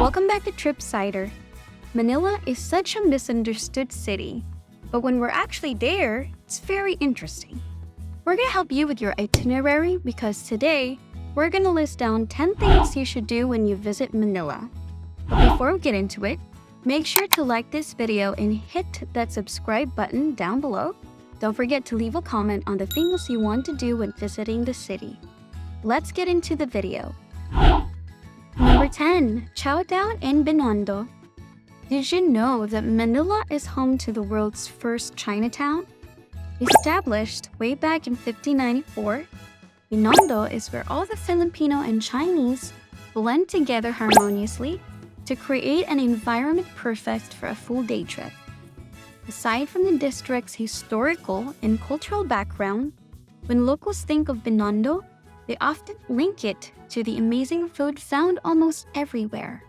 Welcome back to Tripsider. Manila is such a misunderstood city, but when we're actually there, it's very interesting. We're gonna help you with your itinerary because today, we're gonna list down 10 things you should do when you visit Manila. But before we get into it, make sure to like this video and hit that subscribe button down below. Don't forget to leave a comment on the things you want to do when visiting the city. Let's get into the video. Number 10. Chow in Binondo. Did you know that Manila is home to the world's first Chinatown? Established way back in 1594, Binondo is where all the Filipino and Chinese blend together harmoniously to create an environment perfect for a full day trip. Aside from the district's historical and cultural background, when locals think of Binondo, they often link it to the amazing food found almost everywhere.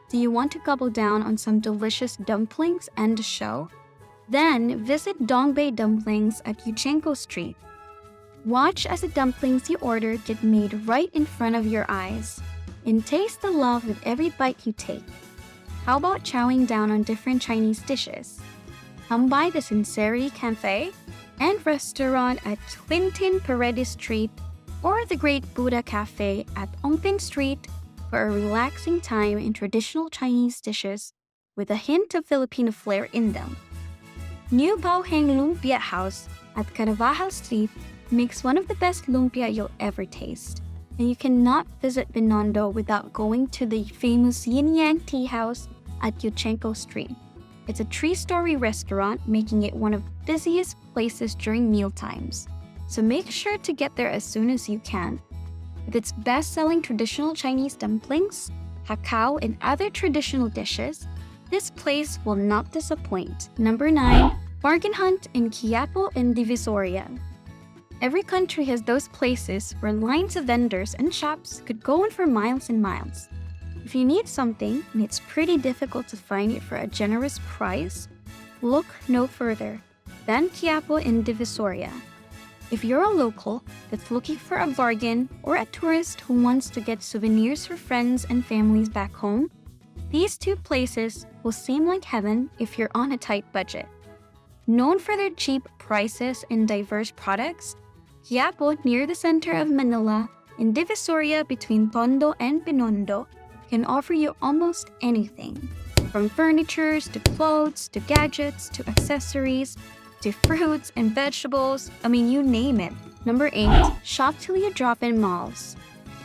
Do you want to gobble down on some delicious dumplings and a show? Then visit Dongbei Dumplings at Yuchenko Street. Watch as the dumplings you order get made right in front of your eyes, and taste the love with every bite you take. How about chowing down on different Chinese dishes? Come by the Sincerity Cafe and Restaurant at Clinton Paredes Street or the Great Buddha Cafe at Ongping Street for a relaxing time in traditional Chinese dishes with a hint of Filipino flair in them. New Baoheng Lumpia House at Carvajal Street makes one of the best lumpia you'll ever taste. And you cannot visit Binondo without going to the famous Yin Yang Tea House at Yuchenko Street. It's a 3-story restaurant, making it one of the busiest places during meal times. So make sure to get there as soon as you can. With its best-selling traditional Chinese dumplings, hakao, and other traditional dishes, this place will not disappoint. Number 9. Bargain Hunt in Quiapo and Divisoria. Every country has those places where lines of vendors and shops could go on for miles and miles. If you need something and it's pretty difficult to find it for a generous price, look no further than Quiapo and Divisoria. If you're a local that's looking for a bargain or a tourist who wants to get souvenirs for friends and families back home, these two places will seem like heaven if you're on a tight budget. Known for their cheap prices and diverse products, Quiapo near the center of Manila and Divisoria between Tondo and Binondo can offer you almost anything, from furnitures to clothes to gadgets to accessories to fruits and vegetables, you name it. Number 8. Shop till you drop in malls.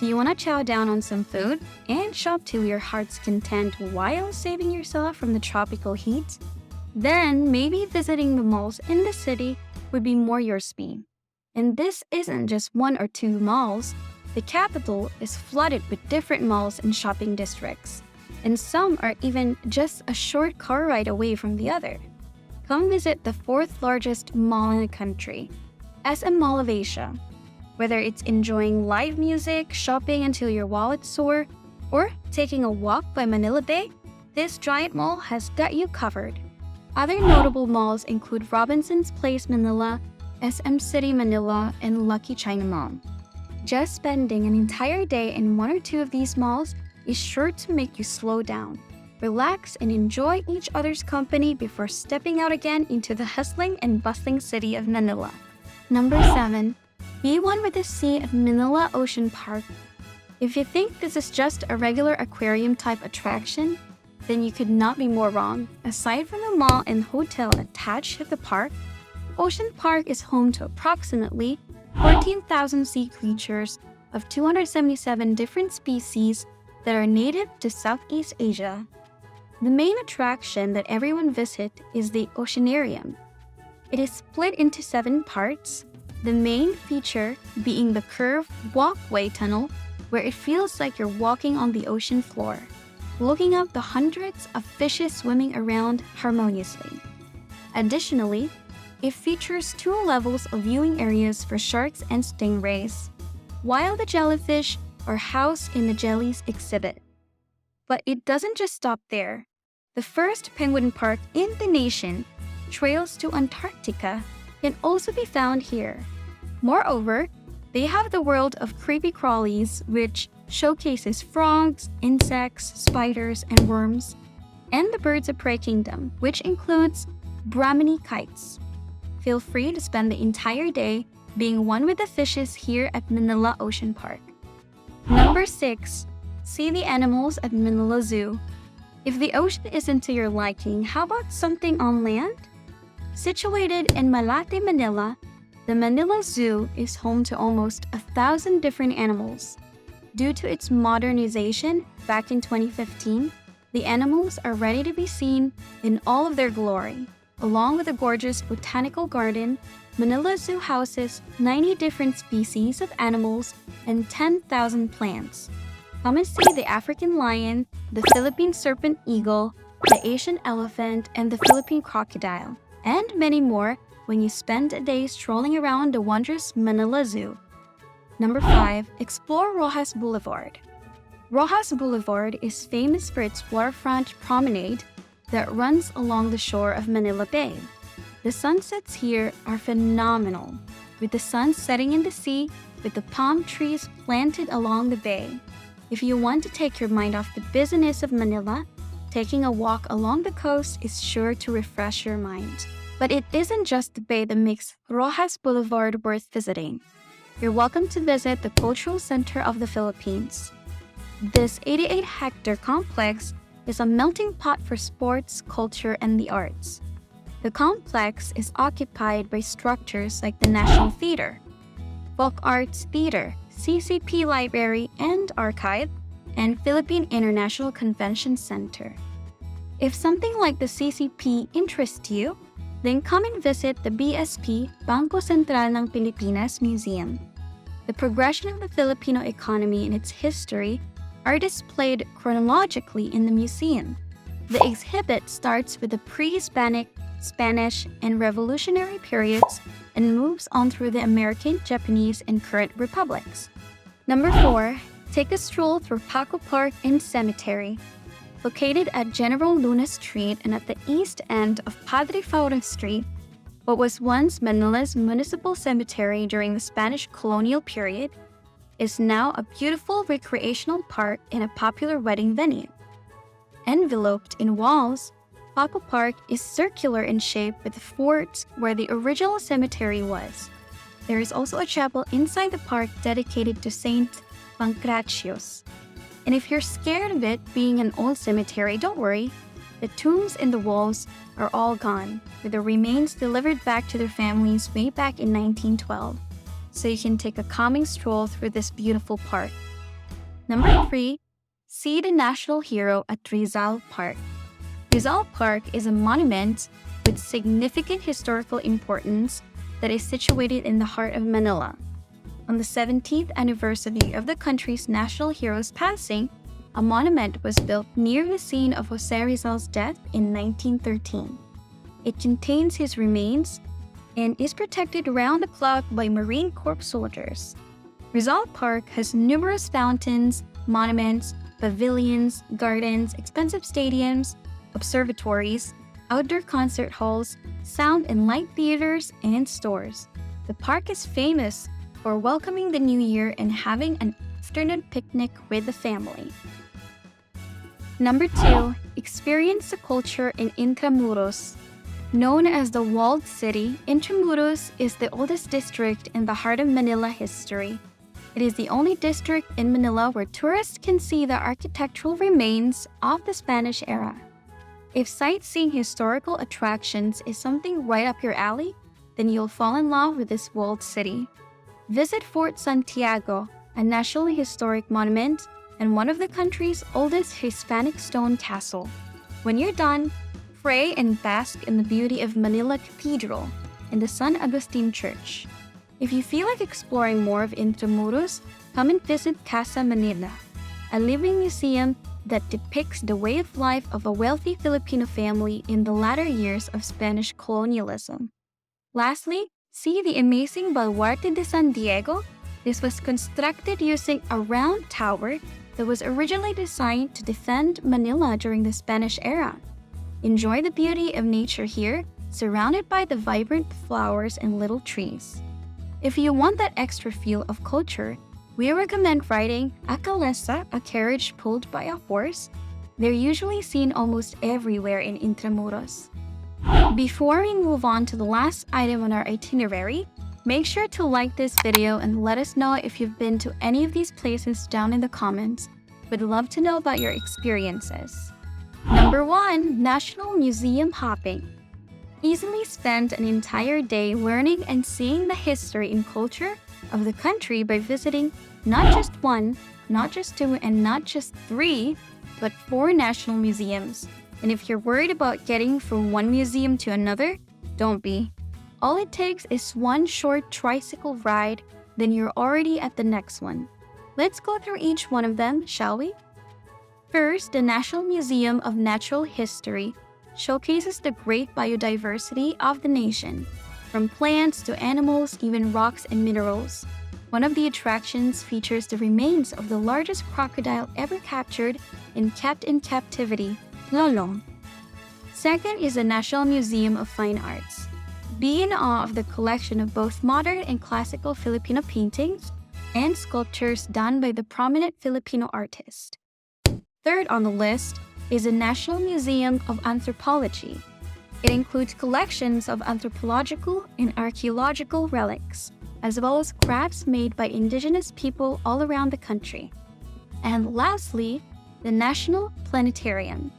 Do you want to chow down on some food and shop till your heart's content while saving yourself from the tropical heat? Then maybe visiting the malls in the city would be more your speed. And this isn't just 1 or 2 malls. The capital is flooded with different malls and shopping districts, and some are even just a short car ride away from the other. Come visit the 4th largest mall in the country, SM Mall of Asia. Whether it's enjoying live music, shopping until your wallet's sore, or taking a walk by Manila Bay, this giant mall has got you covered. Other notable malls include Robinson's Place Manila, SM City Manila, and Lucky China Mall. Just spending an entire day in 1 or 2 of these malls is sure to make you slow down, relax, and enjoy each other's company before stepping out again into the hustling and bustling city of Manila. Number 7. Be one with the sea at Manila Ocean Park. If you think this is just a regular aquarium type attraction, then you could not be more wrong. Aside from the mall and hotel attached to the park, Ocean Park is home to approximately 14,000 sea creatures of 277 different species that are native to Southeast Asia. The main attraction that everyone visits is the Oceanarium. It is split into 7 parts, the main feature being the curved walkway tunnel where it feels like you're walking on the ocean floor, looking up the hundreds of fishes swimming around harmoniously. Additionally, it features 2 levels of viewing areas for sharks and stingrays, while the jellyfish are housed in the jellies exhibit. But it doesn't just stop there. The first penguin park in the nation, Trails to Antarctica, can also be found here. Moreover, They have the world of creepy crawlies, which showcases frogs, insects, spiders, and worms, and the birds of prey kingdom, which includes Brahminy kites. Feel free to spend the entire day being one with the fishes here at Manila Ocean Park. Number 6. See the animals at Manila Zoo. If the ocean isn't to your liking, how about something on land? Situated in Malate, Manila, the Manila Zoo is home to almost 1,000 different animals. Due to its modernization back in 2015, the animals are ready to be seen in all of their glory. Along with a gorgeous botanical garden, Manila Zoo houses 90 different species of animals and 10,000 plants. Come and see the African lion, the Philippine serpent eagle, the Asian elephant, and the Philippine crocodile, and many more when you spend a day strolling around the wondrous Manila Zoo. Number 5. Explore Rojas Boulevard. Rojas Boulevard is famous for its waterfront promenade that runs along the shore of Manila Bay. The sunsets here are phenomenal, with the sun setting in the sea with the palm trees planted along the bay. If you want to take your mind off the busyness of Manila, taking a walk along the coast is sure to refresh your mind. But it isn't just the bay that makes Rojas Boulevard worth visiting. You're welcome to visit the Cultural Center of the Philippines. This 88-hectare complex is a melting pot for sports, culture, and the arts. The complex is occupied by structures like the National Theater, Folk Arts Theater, CCP Library and Archive, and Philippine International Convention Center. If something like the CCP interests you, then come and visit the BSP Bangko Sentral ng Pilipinas Museum. The progression of the Filipino economy and its history are displayed chronologically in the museum. The exhibit starts with the pre-Hispanic, Spanish, and Revolutionary periods and moves on through the American, Japanese, and current republics. Number 4. Take a stroll through Paco Park and Cemetery. Located at General Luna Street and at the east end of Padre Faura Street, what was once Manila's municipal cemetery during the Spanish colonial period, is now a beautiful recreational park and a popular wedding venue. Enveloped in walls, Paco Park is circular in shape with the fort where the original cemetery was. There is also a chapel inside the park dedicated to Saint Pancratius. And if you're scared of it being an old cemetery, don't worry. The tombs in the walls are all gone, with the remains delivered back to their families way back in 1912. So you can take a calming stroll through this beautiful park. Number 3. See the national hero at Rizal Park. Rizal Park is a monument with significant historical importance that is situated in the heart of Manila. On the 17th anniversary of the country's national hero's passing, a monument was built near the scene of Jose Rizal's death in 1913. It contains his remains and is protected around the clock by Marine Corps soldiers. Rizal Park has numerous fountains, monuments, pavilions, gardens, expensive stadiums, observatories, outdoor concert halls, sound and light theaters, and stores. The park is famous for welcoming the new year and having an afternoon picnic with the family. Number 2. Experience the culture in Intramuros. Known as the Walled City, Intramuros is the oldest district in the heart of Manila history. It is the only district in Manila where tourists can see the architectural remains of the Spanish era. If sightseeing historical attractions is something right up your alley, then you'll fall in love with this walled city. Visit Fort Santiago, a nationally historic monument and one of the country's oldest Hispanic stone castle. When you're done, pray and bask in the beauty of Manila Cathedral and the San Agustin Church. If you feel like exploring more of Intramuros, come and visit Casa Manila, a living museum that depicts the way of life of a wealthy Filipino family in the latter years of Spanish colonialism. Lastly, see the amazing Baluarte de San Diego. This was constructed using a round tower that was originally designed to defend Manila during the Spanish era. Enjoy the beauty of nature here, surrounded by the vibrant flowers and little trees. If you want that extra feel of culture, we recommend riding a calesa, a carriage pulled by a horse. They're usually seen almost everywhere in Intramuros. Before we move on to the last item on our itinerary, make sure to like this video and let us know if you've been to any of these places down in the comments. We'd love to know about your experiences. Number 1. National Museum hopping. Easily spend an entire day learning and seeing the history and culture of the country by visiting not just 1, not just 2, and not just 3, but 4 national museums. And if you're worried about getting from one museum to another, don't be. All it takes is one short tricycle ride, then you're already at the next one. Let's go through each one of them, shall we? First, the National Museum of Natural History showcases the great biodiversity of the nation, from plants to animals, even rocks and minerals. One of the attractions features the remains of the largest crocodile ever captured and kept in captivity, Lolong. Second is the National Museum of Fine Arts. Be in awe of the collection of both modern and classical Filipino paintings and sculptures done by the prominent Filipino artists. Third on the list is the National Museum of Anthropology. It includes collections of anthropological and archaeological relics, as well as crafts made by indigenous people all around the country. And lastly, the National Planetarium.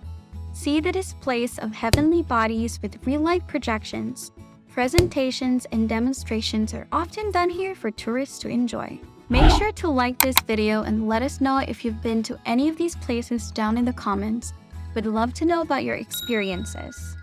See the displays of heavenly bodies with real-life projections. Presentations and demonstrations are often done here for tourists to enjoy. Make sure to like this video and let us know if you've been to any of these places down in the comments. We'd love to know about your experiences.